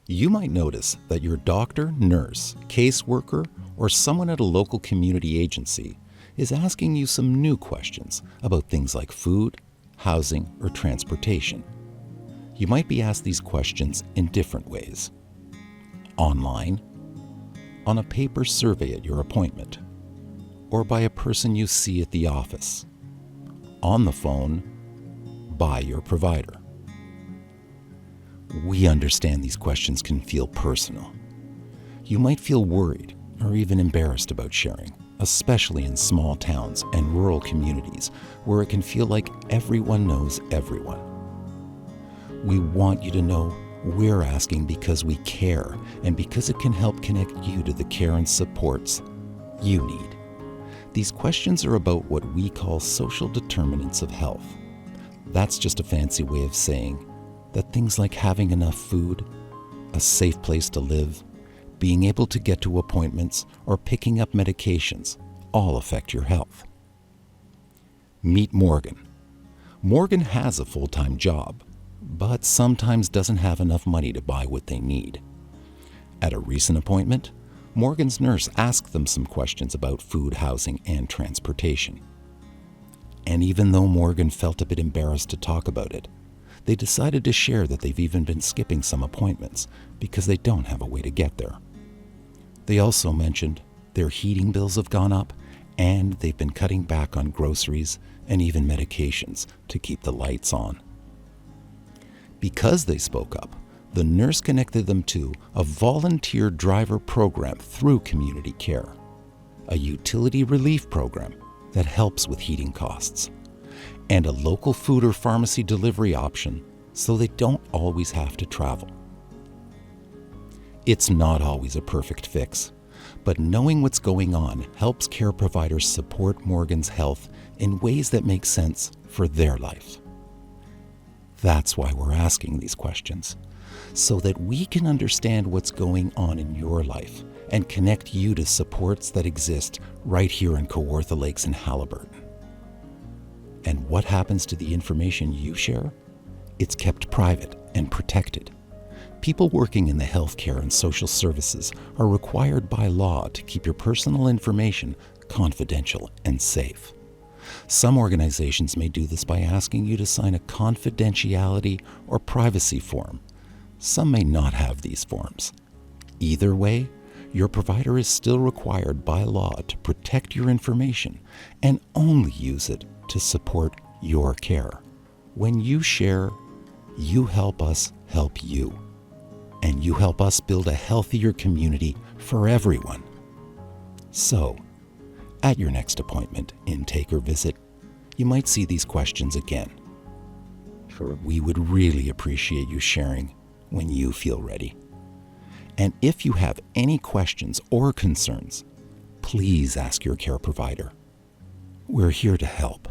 You might notice that your doctor, nurse, caseworker, or someone at a local community agency is asking you some new questions about things like food, housing, or transportation. You might be asked these questions in different ways. Online, on a paper survey at your appointment, or by a person you see at the office, on the phone, by your provider. We understand these questions can feel personal. You might feel worried or even embarrassed about sharing, especially in small towns and rural communities where it can feel like everyone knows everyone. We want you to know we're asking because we care and because it can help connect you to the care and supports you need. These questions are about what we call social determinants of health. That's just a fancy way of saying that things like having enough food, a safe place to live, being able to get to appointments, or picking up medications all affect your health. Meet Morgan. Morgan has a full-time job, but sometimes doesn't have enough money to buy what they need. At a recent appointment, Morgan's nurse asked them some questions about food, housing, and transportation. And even though Morgan felt a bit embarrassed to talk about it, they decided to share that they've even been skipping some appointments because they don't have a way to get there. They also mentioned their heating bills have gone up and they've been cutting back on groceries and even medications to keep the lights on. Because they spoke up, the nurse connected them to a volunteer driver program through Community Care, a utility relief program that helps with heating costs, and a local food or pharmacy delivery option so they don't always have to travel. It's not always a perfect fix, but knowing what's going on helps care providers support Morgan's health in ways that make sense for their life. That's why we're asking these questions, so that we can understand what's going on in your life and connect you to supports that exist right here in Kawartha Lakes and Halliburton. And what happens to the information you share? It's kept private and protected. People working in the healthcare and social services are required by law to keep your personal information confidential and safe. Some organizations may do this by asking you to sign a confidentiality or privacy form. Some may not have these forms. Either way, your provider is still required by law to protect your information and only use it to support your care. When you share, you help us help you. And you help us build a healthier community for everyone. So, at your next appointment, intake, or visit, you might see these questions again. We would really appreciate you sharing when you feel ready. And if you have any questions or concerns, please ask your care provider. We're here to help.